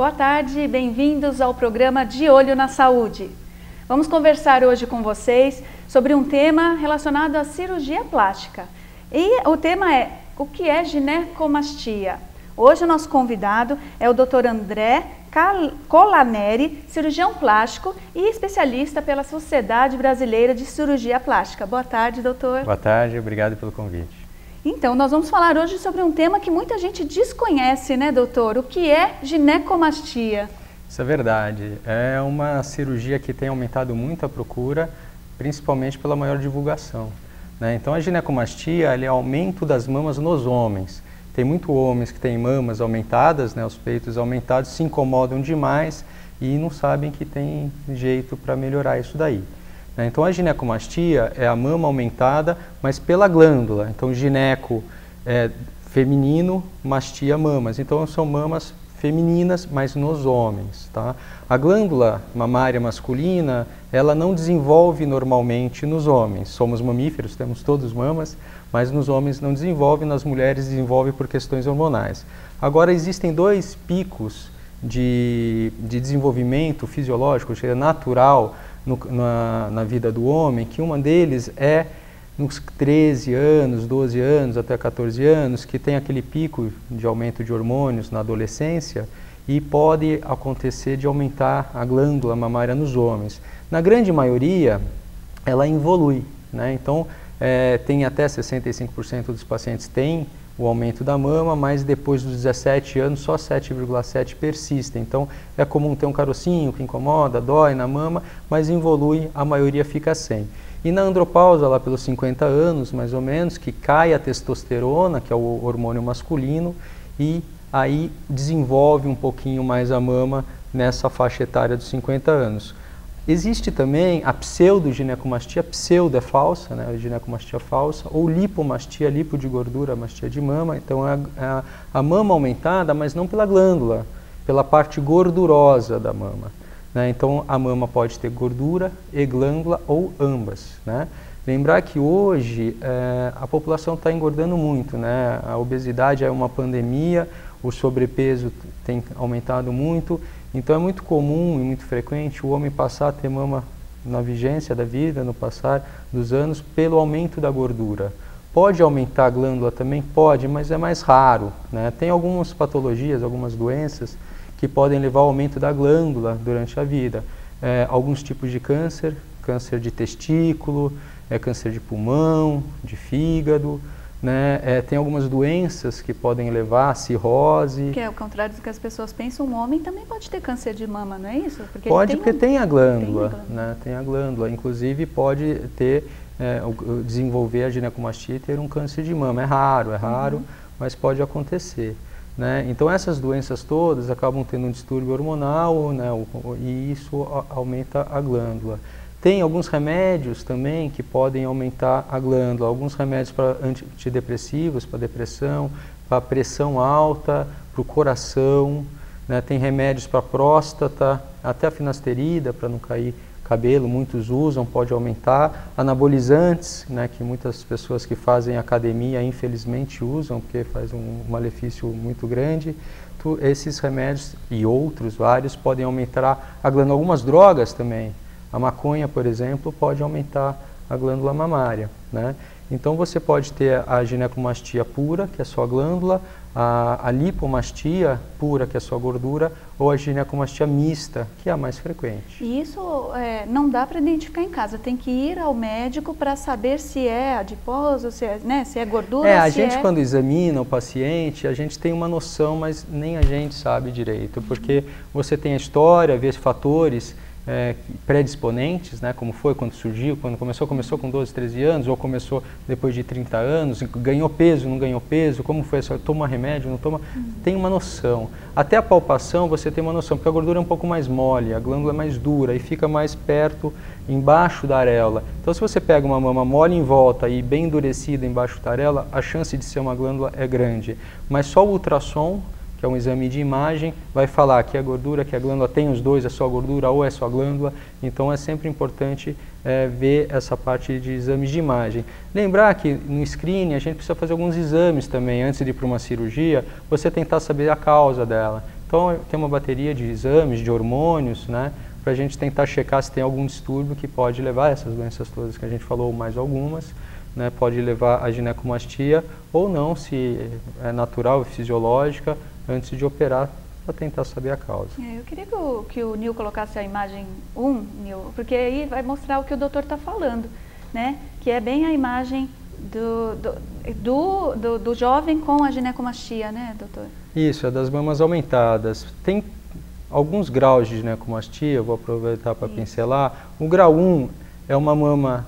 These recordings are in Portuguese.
Boa tarde, bem-vindos ao programa De Olho na Saúde. Vamos conversar hoje com vocês sobre um tema relacionado à cirurgia plástica. E o tema é: o que é ginecomastia? Hoje o nosso convidado é o Dr. André Colaneri, cirurgião plástico e especialista pela Sociedade Brasileira de Cirurgia Plástica. Boa tarde, doutor. Boa tarde, obrigado pelo convite. Então, nós vamos falar hoje sobre um tema que muita gente desconhece, né, doutor? O que é ginecomastia? Isso é verdade. É uma cirurgia que tem aumentado muito a procura, principalmente pela maior divulgação, né? Então, a ginecomastia é o aumento das mamas nos homens. Tem muitos homens que têm mamas aumentadas, né, os peitos aumentados, se incomodam demais e não sabem que tem jeito para melhorar isso daí. Então a ginecomastia é a mama aumentada, mas pela glândula. Então gineco é feminino, mastia mamas. Então são mamas femininas, mas nos homens, tá? A glândula mamária masculina, ela não desenvolve normalmente nos homens. Somos mamíferos, temos todos mamas, mas nos homens não desenvolve, nas mulheres desenvolve por questões hormonais. Agora existem dois picos de desenvolvimento fisiológico, ou seja, natural, na vida do homem, que uma deles é nos 13 anos, 12 anos, até 14 anos, que tem aquele pico de aumento de hormônios na adolescência e pode acontecer de aumentar a glândula mamária nos homens. Na grande maioria, ela evolui, né? Então, tem até 65% dos pacientes têm o aumento da mama, mas depois dos 17 anos, só 7,7% persistem. Então, é comum ter um carocinho que incomoda, dói na mama, mas evolui, a maioria fica sem. E na andropausa, lá pelos 50 anos, mais ou menos, que cai a testosterona, que é o hormônio masculino, e aí desenvolve um pouquinho mais a mama nessa faixa etária dos 50 anos. Existe também a pseudoginecomastia, pseudo é falsa, né, a ginecomastia falsa, ou lipomastia, lipo de gordura, mastia de mama. Então é a mama aumentada, mas não pela glândula, pela parte gordurosa da mama, né? Então a mama pode ter gordura e glândula ou ambas, né? Lembrar que hoje a população está engordando muito, né? A obesidade é uma pandemia, o sobrepeso tem aumentado muito. Então é muito comum e muito frequente o homem passar a ter mama na vigência da vida, no passar dos anos, pelo aumento da gordura. Pode aumentar a glândula também? Pode, mas é mais raro, né? Tem algumas patologias, algumas doenças que podem levar ao aumento da glândula durante a vida. Alguns tipos de câncer, câncer de testículo, câncer de pulmão, de fígado, né? Tem algumas doenças que podem levar a cirrose. Que é o contrário do que as pessoas pensam, um homem também pode ter câncer de mama, não é isso? Pode, porque tem a glândula, né? Tem a glândula. Inclusive pode ter, desenvolver a ginecomastia e ter um câncer de mama. É raro, mas pode acontecer, né? Então essas doenças todas acabam tendo um distúrbio hormonal, né? E isso aumenta a glândula. Tem alguns remédios também que podem aumentar a glândula, alguns remédios para antidepressivos, para depressão, para pressão alta, para o coração, né? Tem remédios para próstata, até a finasterida, para não cair cabelo, muitos usam, pode aumentar. Anabolizantes, né? Que muitas pessoas que fazem academia infelizmente usam, porque faz um malefício muito grande. Esses remédios e outros vários podem aumentar a glândula. Algumas drogas também. A maconha, por exemplo, pode aumentar a glândula mamária, né? Então você pode ter a ginecomastia pura, que é só a glândula, a lipomastia pura, que é só a gordura, ou a ginecomastia mista, que é a mais frequente. E isso não dá para identificar em casa, tem que ir ao médico para saber se é adipose, se é, né, se é gordura, a gente quando examina o paciente, a gente tem uma noção, mas nem a gente sabe direito, porque você tem a história, vê fatores predisponentes, né, como foi quando surgiu, quando começou com 12, 13 anos, ou começou depois de 30 anos, ganhou peso, não ganhou peso, como foi, toma remédio, não toma, tem uma noção. Até a palpação você tem uma noção, porque a gordura é um pouco mais mole, a glândula é mais dura e fica mais perto, embaixo da areola. Então se você pega uma mama mole em volta e bem endurecida embaixo da areola, a chance de ser uma glândula é grande. Mas só o ultrassom, que é um exame de imagem, vai falar que a gordura, que a glândula tem os dois, é só gordura ou é só glândula. Então é sempre importante ver essa parte de exames de imagem. Lembrar que no screening a gente precisa fazer alguns exames também, antes de ir para uma cirurgia, você tentar saber a causa dela. Então tem uma bateria de exames, de hormônios, né, para a gente tentar checar se tem algum distúrbio que pode levar a essas doenças todas que a gente falou, mais algumas, né, pode levar a ginecomastia ou não, se é natural e fisiológica, antes de operar, para tentar saber a causa. Eu queria que o Nil colocasse a imagem 1, Nil, porque aí vai mostrar o que o doutor está falando, né? Que é bem a imagem do jovem com a ginecomastia, né, doutor? Isso, é das mamas aumentadas. Tem alguns graus de ginecomastia, eu vou aproveitar para pincelar. O grau 1 é uma mama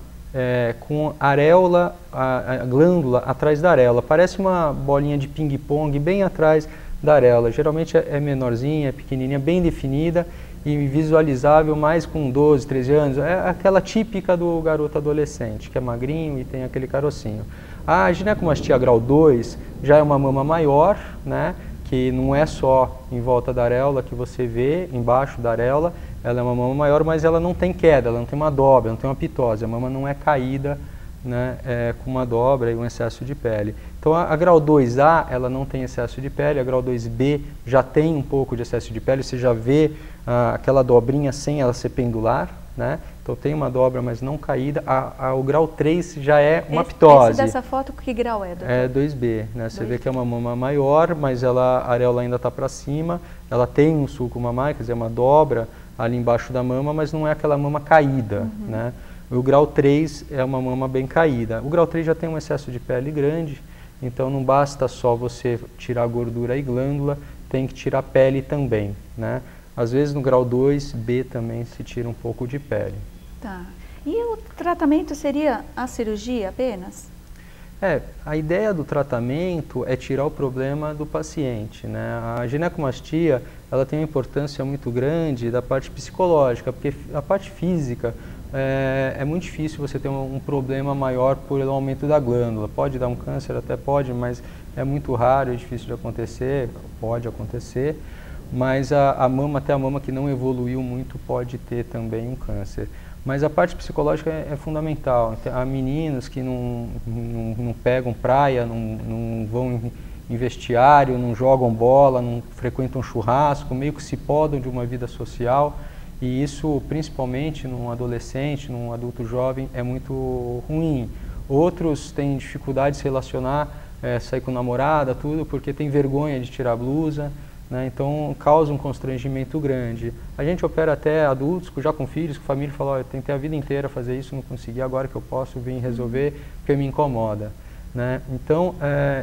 com areola, a glândula atrás da areola. Parece uma bolinha de ping-pong bem atrás da areola. Geralmente é menorzinha, é pequenininha, bem definida e visualizável mais com 12, 13 anos. É aquela típica do garoto adolescente, que é magrinho e tem aquele carocinho. A ginecomastia grau 2 já é uma mama maior, né, que não é só em volta da areola que você vê, embaixo da areola. Ela é uma mama maior, mas ela não tem queda, ela não tem uma dobra, não tem uma pitose. A mama não é caída, né, com uma dobra e um excesso de pele. Então a grau 2A, ela não tem excesso de pele, a grau 2B já tem um pouco de excesso de pele, você já vê aquela dobrinha sem ela ser pendular, né? Então tem uma dobra, mas não caída. O grau 3 já é uma pitose. Esse dessa foto, que grau é, doutor? É 2B, né? Você vê que é uma mama maior, mas a areola ainda está para cima, ela tem um sulco mamário, quer dizer, uma dobra ali embaixo da mama, mas não é aquela mama caída, né? O grau 3 é uma mama bem caída. O grau 3 já tem um excesso de pele grande, então não basta só você tirar gordura e glândula, tem que tirar pele também, né? Às vezes no grau 2B também se tira um pouco de pele. Tá. E o tratamento seria a cirurgia apenas? A ideia do tratamento é tirar o problema do paciente, né? A ginecomastia, ela tem uma importância muito grande da parte psicológica, porque a parte física é muito difícil você ter um problema maior por o aumento da glândula. Pode dar um câncer, até pode, mas é muito raro, é difícil de acontecer, pode acontecer. Mas a mama, até a mama que não evoluiu muito, pode ter também um câncer. Mas a parte psicológica é fundamental. Há meninos que não pegam praia, não vão em vestiário, não jogam bola, não frequentam churrasco, meio que se podam de uma vida social. E isso, principalmente num adolescente, num adulto jovem, é muito ruim. Outros têm dificuldade de se relacionar, sair com namorada, tudo, porque tem vergonha de tirar a blusa. Né? Então causa um constrangimento grande. A gente opera até adultos, já com filhos, com família, fala, eu tentei a vida inteira fazer isso, não consegui, agora que eu posso, vim resolver, porque me incomoda. Né? Então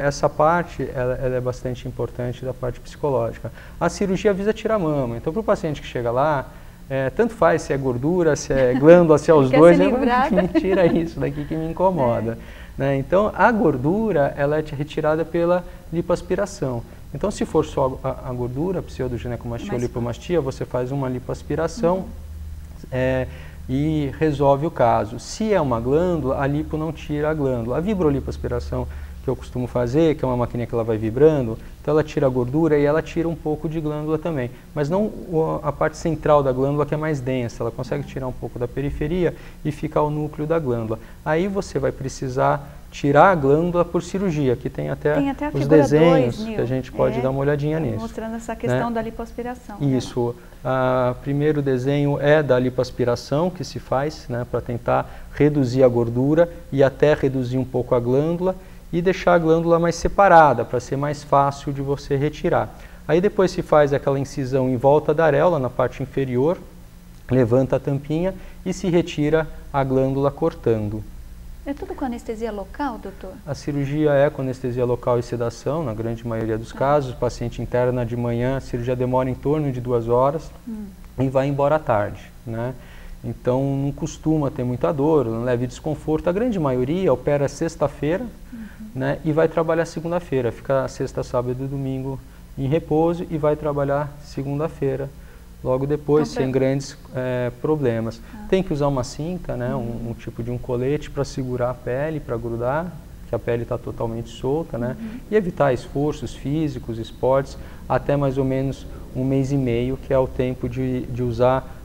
essa parte ela é bastante importante da parte psicológica. A cirurgia visa tirar a mama, então para o paciente que chega lá, tanto faz se é gordura, se é glândula, se é os dois, me tira isso daqui que me incomoda. Né? Então a gordura ela é retirada pela lipoaspiração. Então, se for só a gordura, pseudoginecomastia ou lipomastia, você faz uma lipoaspiração e resolve o caso. Se é uma glândula, a lipo não tira a glândula. A vibrolipoaspiração que eu costumo fazer, que é uma maquininha que ela vai vibrando, então ela tira a gordura e ela tira um pouco de glândula também. Mas não a parte central da glândula, que é mais densa, ela consegue tirar um pouco da periferia e fica o núcleo da glândula. Aí você vai precisar tirar a glândula por cirurgia, que tem até os desenhos que a gente pode dar uma olhadinha nisso. Mostrando essa questão da lipoaspiração. Isso. O primeiro desenho é da lipoaspiração que se faz, né, para tentar reduzir a gordura e até reduzir um pouco a glândula e deixar a glândula mais separada, para ser mais fácil de você retirar. Aí depois se faz aquela incisão em volta da areola, na parte inferior, levanta a tampinha e se retira a glândula cortando. É tudo com anestesia local, doutor? A cirurgia é com anestesia local e sedação, na grande maioria dos casos. O paciente interna de manhã, a cirurgia demora em torno de 2 horas e vai embora à tarde, né? Então não costuma ter muita dor, não leve desconforto. A grande maioria opera sexta-feira, né, e vai trabalhar segunda-feira. Fica sexta, sábado e domingo em repouso e vai trabalhar segunda-feira. Logo depois, sem grandes problemas. Tem que usar uma cinta, né, um tipo de um colete para segurar a pele, para grudar, que a pele está totalmente solta, né, e evitar esforços físicos, esportes, até mais ou menos 1 mês e meio, que é o tempo de usar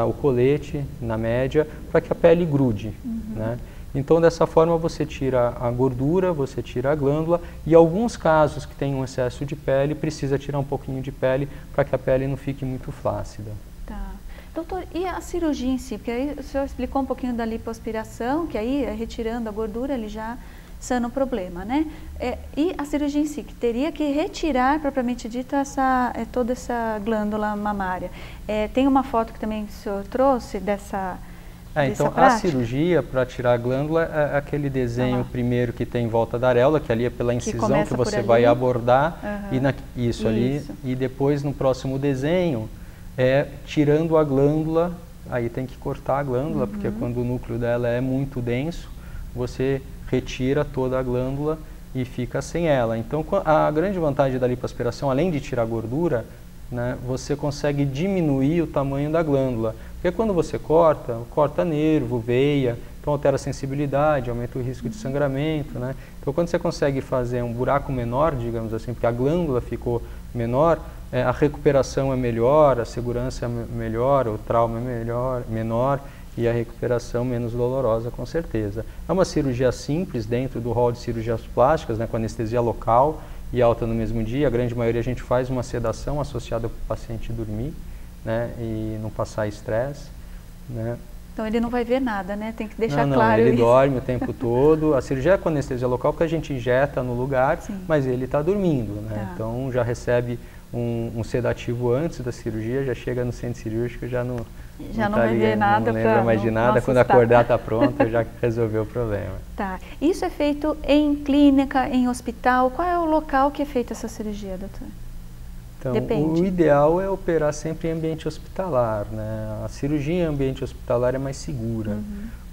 o colete, na média, para que a pele grude. Né. Então, dessa forma, você tira a gordura, você tira a glândula e, em alguns casos que tem um excesso de pele, precisa tirar um pouquinho de pele para que a pele não fique muito flácida. Tá. Doutor, e a cirurgia em si? Porque aí o senhor explicou um pouquinho da lipoaspiração, que aí, retirando a gordura, ele já sana o problema, né? E a cirurgia em si, que teria que retirar, propriamente dito, toda essa glândula mamária. Tem uma foto que também o senhor trouxe dessa então, prática? a cirurgia para tirar a glândula é aquele desenho primeiro que tem em volta da areola, que ali é pela incisão que você vai abordar, isso ali, e depois no próximo desenho tirando a glândula, aí tem que cortar a glândula, porque quando o núcleo dela é muito denso, você retira toda a glândula e fica sem ela. Então, a grande vantagem da lipoaspiração, além de tirar a gordura, né, você consegue diminuir o tamanho da glândula. Porque quando você corta nervo, veia, então altera a sensibilidade, aumenta o risco de sangramento, né? Então, quando você consegue fazer um buraco menor, digamos assim, porque a glândula ficou menor, a recuperação é melhor, a segurança é melhor, o trauma é menor e a recuperação menos dolorosa, com certeza. É uma cirurgia simples dentro do rol de cirurgias plásticas, né, com anestesia local e alta no mesmo dia. A grande maioria a gente faz uma sedação associada para o paciente dormir, né, e não passar estresse, né. Então ele não vai ver nada, né? Tem que deixar não, claro ele isso. dorme o tempo todo. A cirurgia é com anestesia local porque a gente injeta no lugar, mas ele está dormindo, né? Então já recebe um sedativo antes da cirurgia, já chega no centro cirúrgico, já não vai ver nada, não lembra mais de nada, quando acordar está pronto, já resolveu o problema. Tá. Isso é feito em clínica, em hospital? Qual é o local que é feita essa cirurgia, doutor? Então, depende. O ideal é operar sempre em ambiente hospitalar, né? A cirurgia em ambiente hospitalar é mais segura,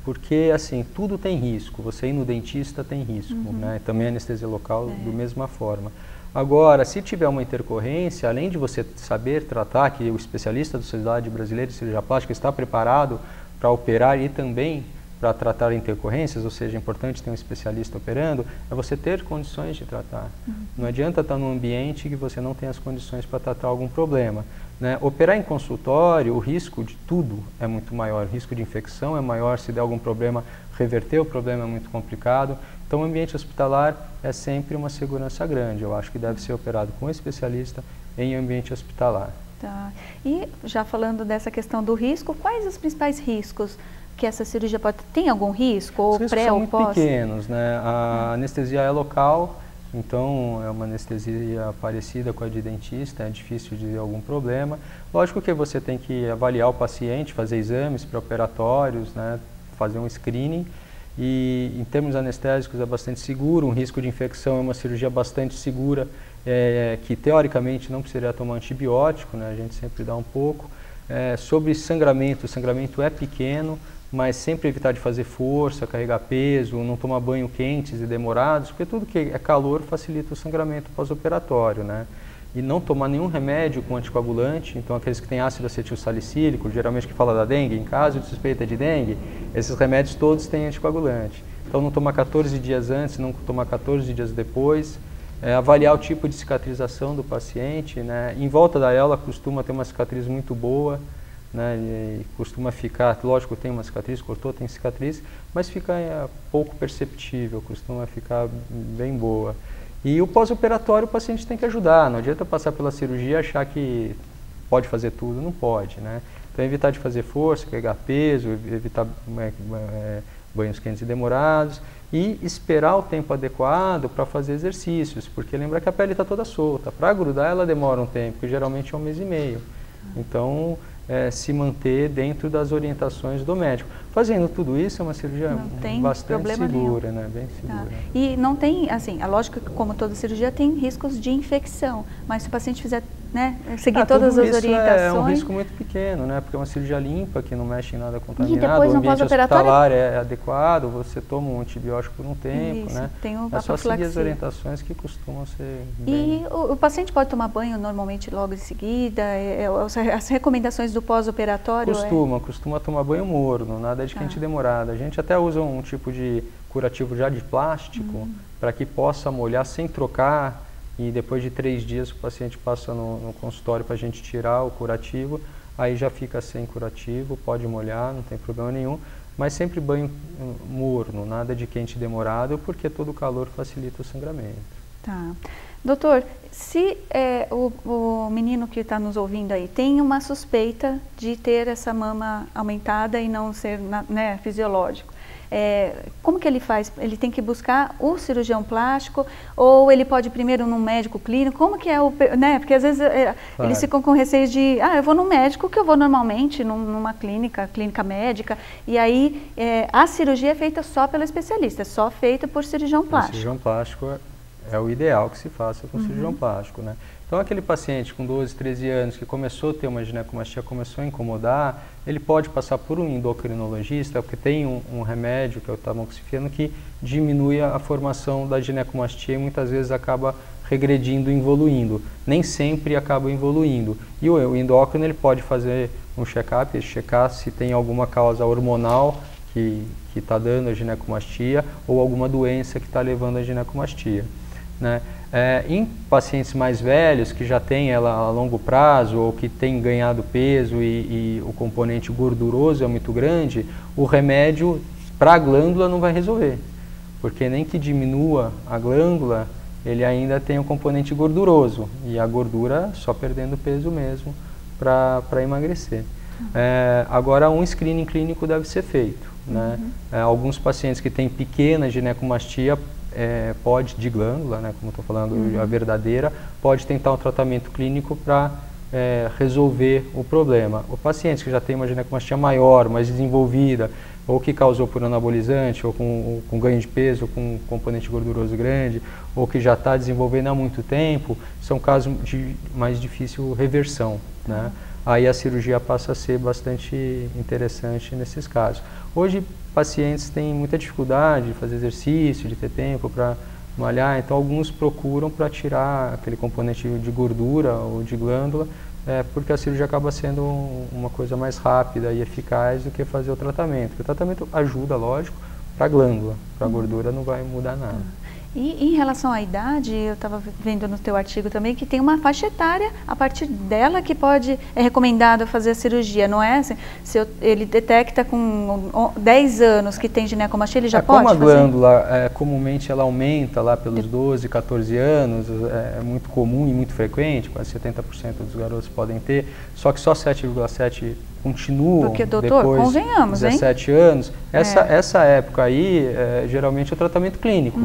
porque assim, tudo tem risco. Você ir no dentista tem risco, né? Também a anestesia local da mesma forma. Agora, se tiver uma intercorrência, além de você saber tratar, que o especialista da Sociedade Brasileira de Cirurgia Plástica está preparado para operar e também para tratar intercorrências, ou seja, é importante ter um especialista operando, é você ter condições de tratar. Não adianta estar num ambiente que você não tem as condições para tratar algum problema, né? Operar em consultório, o risco de tudo é muito maior, o risco de infecção é maior, se der algum problema, reverter o problema é muito complicado. Então, o ambiente hospitalar é sempre uma segurança grande. Eu acho que deve ser operado com um especialista em ambiente hospitalar. Tá. E já falando dessa questão do risco, quais os principais riscos que essa cirurgia pode ter? Tem algum risco? Ou os pré riscos são ou muito pós? pequenos, né? A anestesia é local, então é uma anestesia parecida com a de dentista, é difícil de ver algum problema. Lógico que você tem que avaliar o paciente, fazer exames pré-operatórios, né? Fazer um screening. E em termos anestésicos é bastante seguro, um risco de infecção é uma cirurgia bastante segura, que teoricamente não precisaria tomar antibiótico, né? A gente sempre dá um pouco. Sobre sangramento, o sangramento é pequeno, mas sempre evitar de fazer força, carregar peso, não tomar banho quentes e demorados, porque tudo que é calor facilita o sangramento pós-operatório, né? E não tomar nenhum remédio com anticoagulante, então aqueles que têm ácido acetilsalicílico, geralmente que fala da dengue, em caso de suspeita de dengue, esses remédios todos têm anticoagulante. Então não tomar 14 dias antes, não tomar 14 dias depois, avaliar o tipo de cicatrização do paciente, né? Em volta da areola costuma ter uma cicatriz muito boa, né? E costuma ficar, lógico tem uma cicatriz, cortou, tem cicatriz, mas fica pouco perceptível, costuma ficar bem boa. E o pós-operatório o paciente tem que ajudar, não adianta passar pela cirurgia e achar que pode fazer tudo, não pode, né? Então evitar de fazer força, pegar peso, evitar banhos quentes e demorados e esperar o tempo adequado para fazer exercícios, porque lembrar que a pele está toda solta, para grudar ela demora um tempo, que geralmente é 1 mês e meio. Então, se manter dentro das orientações do médico. Fazendo tudo isso, é uma cirurgia bastante segura, né? Bem segura. E não tem, assim, a lógica que como toda cirurgia tem riscos de infecção, mas se o paciente fizer, né, seguir todas as orientações... É um risco muito pequeno, né? Porque é uma cirurgia limpa, que não mexe em nada contaminado, e depois, o ambiente hospitalar é adequado, você toma um antibiótico por um tempo, né? Tem é só seguir as orientações que costumam ser bem... E o paciente pode tomar banho normalmente logo em seguida? As recomendações do pós-operatório? Costuma tomar banho morno, nada de quente demorado. A gente até usa um tipo de curativo já de plástico para que possa molhar sem trocar e depois de 3 dias o paciente passa no consultório para a gente tirar o curativo, aí já fica sem curativo, pode molhar, não tem problema nenhum. mas sempre banho morno, nada de quente demorado, porque todo o calor facilita o sangramento. Tá. Doutor, se o menino que está nos ouvindo aí tem uma suspeita de ter essa mama aumentada e não ser fisiológico, como que ele faz? Ele tem que buscar o cirurgião plástico ou ele pode ir primeiro num médico clínico? Como que é porque às vezes Claro. eles ficam com receio de, eu vou no médico que eu vou normalmente, numa clínica médica, e aí a cirurgia é feita só pelo especialista, é só feita por cirurgião plástico. O cirurgião plástico é o ideal que se faça com cirurgião plástico, né? Então, aquele paciente com 12, 13 anos que começou a ter uma ginecomastia, começou a incomodar, ele pode passar por um endocrinologista, porque tem um remédio, que é o tamoxifeno, que diminui a formação da ginecomastia e muitas vezes acaba regredindo, evoluindo. Nem sempre acaba evoluindo. E o endócrino, ele pode fazer um check-up, checar se tem alguma causa hormonal que está dando a ginecomastia ou alguma doença que está levando a ginecomastia, né? Em pacientes mais velhos, que já têm ela a longo prazo ou que têm ganhado peso e o componente gorduroso é muito grande, o remédio para a glândula não vai resolver, porque nem que diminua a glândula, ele ainda tem o componente gorduroso, e a gordura só perdendo peso mesmo para emagrecer. Agora, um screening clínico deve ser feito, né? Alguns pacientes que têm pequena ginecomastia, de glândula, né, como estou falando, a verdadeira, pode tentar um tratamento clínico para resolver o problema. O paciente que já tem uma ginecomastia maior, mais desenvolvida, ou que causou por anabolizante, ou com ganho de peso, ou com componente gorduroso grande, ou que já está desenvolvendo há muito tempo, são casos de mais difícil reversão, né? Aí a cirurgia passa a ser bastante interessante nesses casos. Hoje, pacientes têm muita dificuldade de fazer exercício, de ter tempo para malhar, então alguns procuram para tirar aquele componente de gordura ou de glândula, porque a cirurgia acaba sendo uma coisa mais rápida e eficaz do que fazer o tratamento. O tratamento ajuda, lógico, para a glândula, para a gordura não vai mudar nada. E em relação à idade, eu estava vendo no teu artigo também que tem uma faixa etária, a partir dela que é recomendado fazer a cirurgia, não é? Se ele detecta com 10 anos que tem ginecomastia, ele já pode fazer? Como a glândula, comumente ela aumenta lá pelos 12, 14 anos, é muito comum e muito frequente, quase 70% dos garotos podem ter, só que só 7,7% continuam. Porque, doutor, depois convenhamos, 17 anos. Essa época aí, geralmente é o tratamento clínico.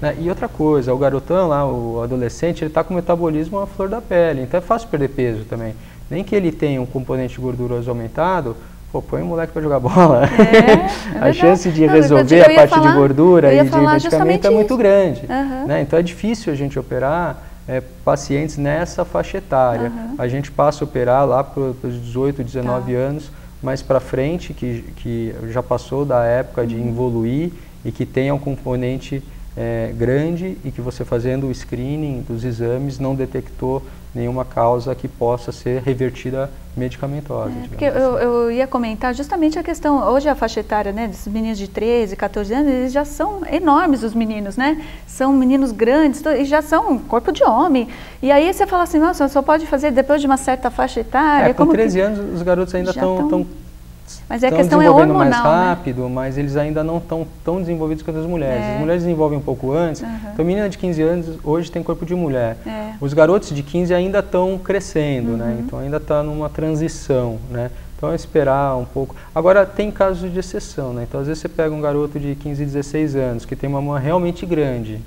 Né? E outra coisa, o garotão lá, o adolescente, ele está com o metabolismo à flor da pele, então é fácil perder peso também. Nem que ele tenha um componente gorduroso aumentado, põe o moleque para jogar bola. A chance de resolver a parte de gordura e de medicamento é muito grande. Né? Então é difícil a gente operar pacientes nessa faixa etária. A gente passa a operar lá para os 18, 19 anos, mais para frente, que já passou da época de evoluir e que tenha um componente grande e que você fazendo o screening dos exames não detectou nenhuma causa que possa ser revertida medicamentosa. Porque eu ia comentar justamente a questão, hoje a faixa etária, né, desses meninos de 13, 14 anos, eles já são enormes, os meninos, né? São meninos grandes e já são corpo de homem. E aí você fala assim, nossa, só pode fazer depois de uma certa faixa etária. Com 13 anos os garotos ainda estão mas a questão é hormonal, mais rápido, né? Mas eles ainda não estão tão desenvolvidos quanto as mulheres. As mulheres desenvolvem um pouco antes. Então, a menina de 15 anos hoje tem corpo de mulher. Os garotos de 15 ainda estão crescendo, né? Então, ainda está numa transição, né? Então, é esperar um pouco. Agora, tem casos de exceção, né? Então, às vezes você pega um garoto de 15, 16 anos que tem uma mama realmente grande,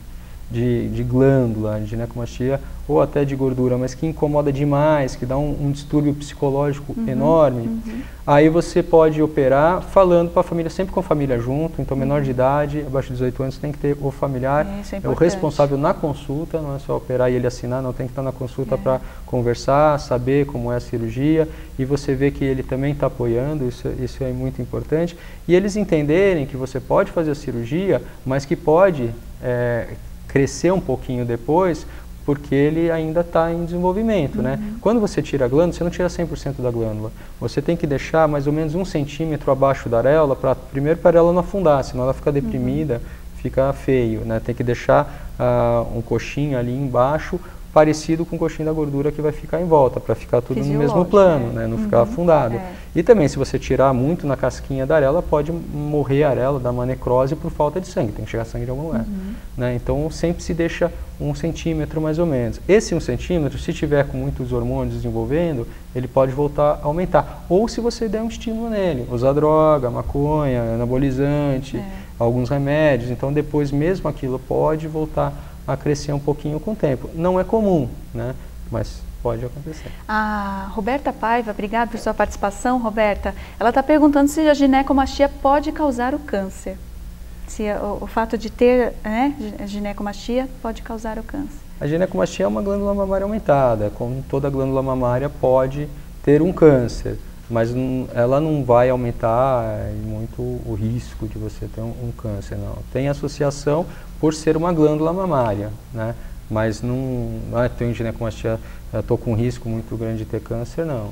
de glândula, de ginecomastia ou até de gordura, mas que incomoda demais, que dá um distúrbio psicológico enorme, aí você pode operar falando para a família, sempre com a família junto, então menor de idade, abaixo de 18 anos, tem que ter o familiar, é o responsável na consulta, não é só operar e ele assinar, não, tem que estar na consulta para conversar, saber como é a cirurgia, e você vê que ele também está apoiando, isso é muito importante, e eles entenderem que você pode fazer a cirurgia, mas que pode crescer um pouquinho depois, porque ele ainda está em desenvolvimento, né? Quando você tira a glândula, você não tira 100% da glândula. Você tem que deixar mais ou menos 1 centímetro abaixo da areola, primeiro para ela não afundar, senão ela fica deprimida, fica feio, né? Tem que deixar um coxinho ali embaixo, parecido com o coxinho da gordura que vai ficar em volta, para ficar tudo no mesmo plano, né? Não ficar afundado. E também, se você tirar muito na casquinha da arela, pode morrer a arela, dar uma necrose por falta de sangue, tem que chegar sangue de algum lugar. Né? Então, sempre se deixa 1 centímetro mais ou menos. Esse 1 centímetro, se tiver com muitos hormônios desenvolvendo, ele pode voltar a aumentar. Ou se você der um estímulo nele, usar droga, maconha, anabolizante, alguns remédios. Então, depois mesmo aquilo pode voltar a crescer um pouquinho com o tempo. Não é comum, né? Mas pode acontecer. A Roberta Paiva, obrigada por sua participação, Roberta. Ela está perguntando se a ginecomastia pode causar o câncer. Se o fato de ter, né, ginecomastia pode causar o câncer. A ginecomastia é uma glândula mamária aumentada. Como toda glândula mamária pode ter um câncer, mas ela não vai aumentar muito o risco de você ter um câncer, não. Tem associação por ser uma glândula mamária, né? Mas não tenho ginecomastia, estou com um risco muito grande de ter câncer, não.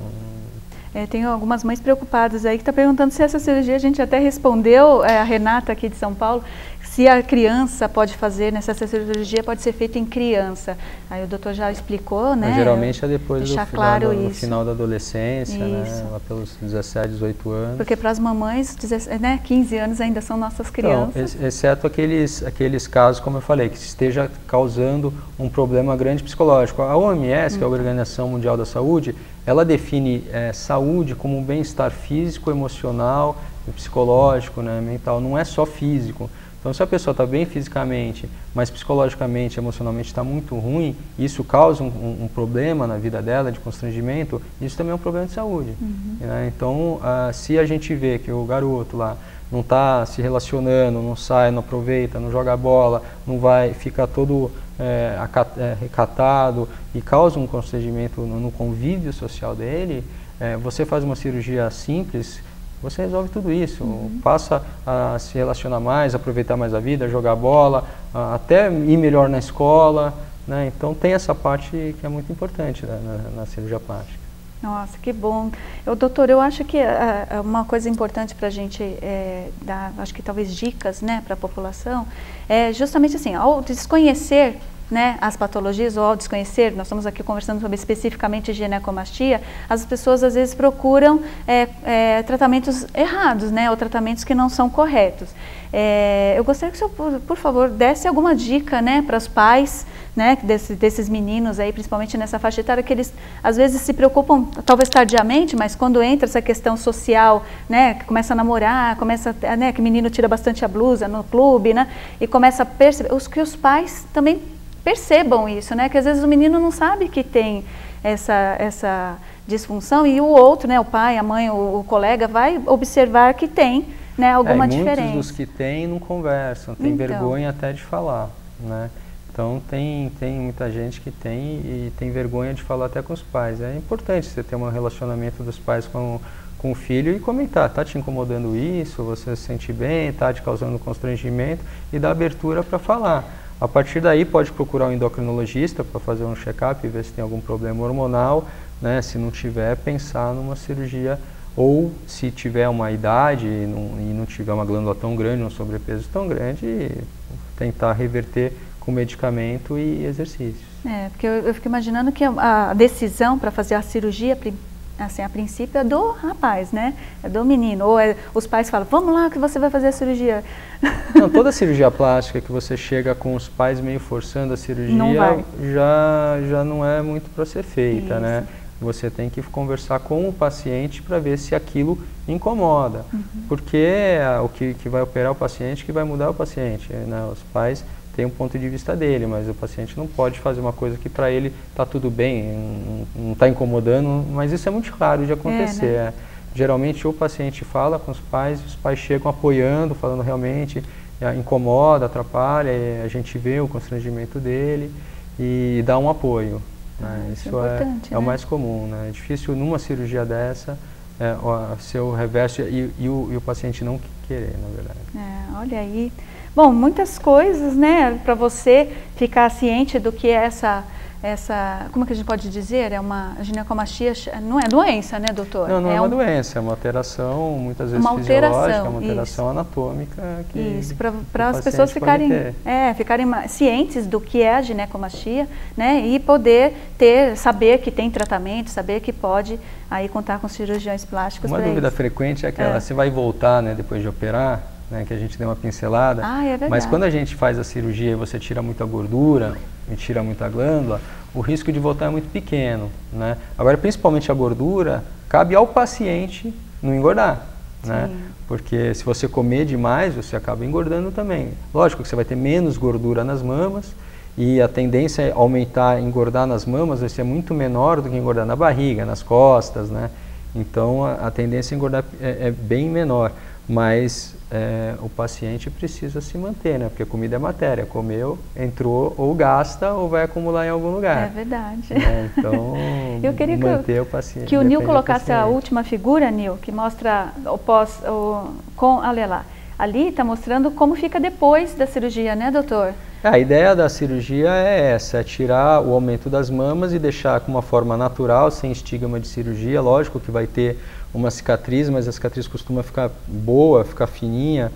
Tenho algumas mães preocupadas aí que estão perguntando se essa cirurgia, a gente até respondeu, a Renata aqui de São Paulo, se a criança pode fazer, né, se essa cirurgia pode ser feita em criança. Aí o doutor já explicou, né? Mas geralmente é depois do final da adolescência, né, lá pelos 17, 18 anos. Porque para as mamães, 15 anos ainda são nossas crianças. Então, exceto aqueles casos, como eu falei, que esteja causando um problema grande psicológico. A OMS, que é a Organização Mundial da Saúde, ela define saúde como um bem-estar físico, emocional, psicológico, né, mental, não é só físico. Então, se a pessoa está bem fisicamente, mas psicologicamente, emocionalmente está muito ruim, isso causa um problema na vida dela, de constrangimento, isso também é um problema de saúde. Né? Então, se a gente vê que o garoto lá não está se relacionando, não sai, não aproveita, não joga bola, não vai, fica todo recatado e causa um constrangimento no convívio social dele, você faz uma cirurgia simples, você resolve tudo isso, passa a se relacionar mais, aproveitar mais a vida, jogar bola, até ir melhor na escola, né? Então tem essa parte que é muito importante na cirurgia plástica. Nossa, que bom. Doutor, eu acho que uma coisa importante para a gente dar, acho que talvez dicas, né, para a população, é justamente assim, ao desconhecer, né, as patologias, ou ao desconhecer, nós estamos aqui conversando sobre especificamente ginecomastia, as pessoas às vezes procuram tratamentos errados, né, ou tratamentos que não são corretos. Eu gostaria que o senhor, por favor, desse alguma dica, né, para os pais, né, desses meninos aí, principalmente nessa faixa etária, que eles às vezes se preocupam, talvez tardiamente, mas quando entra essa questão social, né, que começa a namorar, né, que o menino tira bastante a blusa no clube, né, e começa a perceber, que os pais também percebam isso, né, que às vezes o menino não sabe que tem essa disfunção e o outro, né, o pai, a mãe, o colega vai observar que tem, né, alguma diferença. Muitos dos que têm não conversam, tem vergonha até de falar, né. Então tem muita gente que tem e tem vergonha de falar até com os pais. É importante você ter um relacionamento dos pais com o filho e comentar, tá te incomodando isso, você se sente bem, tá te causando constrangimento, e dar abertura para falar. A partir daí pode procurar um endocrinologista para fazer um check-up e ver se tem algum problema hormonal, né? Se não tiver, pensar numa cirurgia, ou se tiver uma idade e não tiver uma glândula tão grande, um sobrepeso tão grande, tentar reverter com medicamento e exercícios. Porque eu fico imaginando que a decisão para fazer a cirurgia, assim, a princípio é do rapaz, né? É do menino. Ou os pais falam, vamos lá que você vai fazer a cirurgia. Não, toda cirurgia plástica que você chega com os pais meio forçando a cirurgia, já não é muito para ser feita, né? Você tem que conversar com o paciente para ver se aquilo incomoda. Porque o que vai operar o paciente, que vai mudar o paciente, né? Os pais tem um ponto de vista dele, mas o paciente não pode fazer uma coisa que para ele está tudo bem, não está incomodando, mas isso é muito raro de acontecer. Né? Geralmente o paciente fala com os pais chegam apoiando, falando realmente, incomoda, atrapalha, a gente vê o constrangimento dele e dá um apoio. Né? Isso é o mais comum, né? É difícil numa cirurgia dessa ser o reverso e o paciente não querer, na verdade. Olha aí. Bom, muitas coisas, né, para você ficar ciente do que é como que a gente pode dizer? É uma ginecomastia, não é doença, né, doutor? Não, não é uma doença, é uma alteração, muitas vezes fisiológica, uma alteração anatômica. Isso, para as pessoas ficarem cientes do que é a ginecomastia, né, e poder saber que tem tratamento, saber que pode aí contar com cirurgiões plásticos. Uma dúvida frequente é aquela, você vai voltar, né, depois de operar, né, que a gente deu uma pincelada, é verdade. Mas quando a gente faz a cirurgia e você tira muita gordura e tira muita glândula, o risco de voltar é muito pequeno, né? Agora, principalmente a gordura, cabe ao paciente não engordar, né? Porque se você comer demais, você acaba engordando também. Lógico que você vai ter menos gordura nas mamas e a tendência é aumentar, engordar nas mamas vai ser muito menor do que engordar na barriga, nas costas, né? Então, a tendência a engordar é bem menor, mas o paciente precisa se manter, né? Porque comida é matéria, comeu, entrou, ou gasta ou vai acumular em algum lugar. É verdade. Então, eu queria manter o paciente. Que o Nil colocasse a última figura, Nil, que mostra olha lá, ali está mostrando como fica depois da cirurgia, né, doutor? A ideia da cirurgia é essa, é tirar o aumento das mamas e deixar com uma forma natural, sem estigma de cirurgia. Lógico que vai ter uma cicatriz, mas a cicatriz costuma ficar boa, ficar fininha,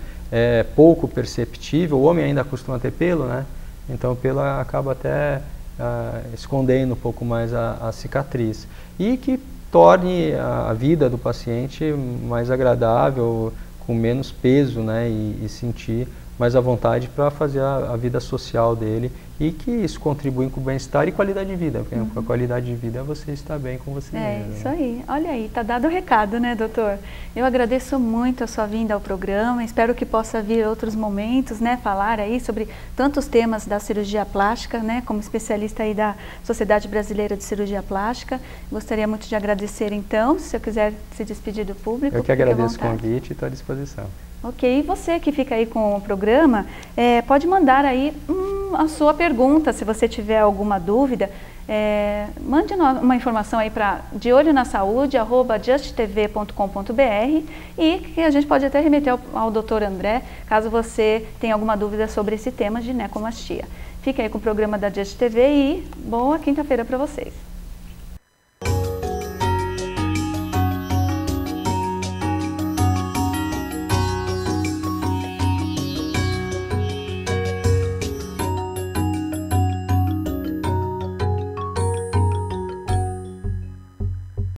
pouco perceptível. O homem ainda costuma ter pelo, né? Então o pelo acaba até escondendo um pouco mais a cicatriz. E que torne a vida do paciente mais agradável, com menos peso, né? E sentir mais à vontade para fazer a vida social dele e que isso contribui com o bem-estar e qualidade de vida, porque a qualidade de vida é você estar bem com você mesmo. Isso aí. Olha aí, tá dado o recado, né, doutor? Eu agradeço muito a sua vinda ao programa, espero que possa vir outros momentos, né, falar aí sobre tantos temas da cirurgia plástica, né, como especialista aí da Sociedade Brasileira de Cirurgia Plástica. Gostaria muito de agradecer, então, se eu quiser se despedir do público. Eu que agradeço o convite e estou à disposição. Ok, e você que fica aí com o programa, pode mandar aí a sua pergunta, se você tiver alguma dúvida, mande uma informação aí para deolhonasaude@justtv.com.br e que a gente pode até remeter ao Dr. André, caso você tenha alguma dúvida sobre esse tema de ginecomastia. Fique aí com o programa da Just TV e boa quinta-feira para vocês.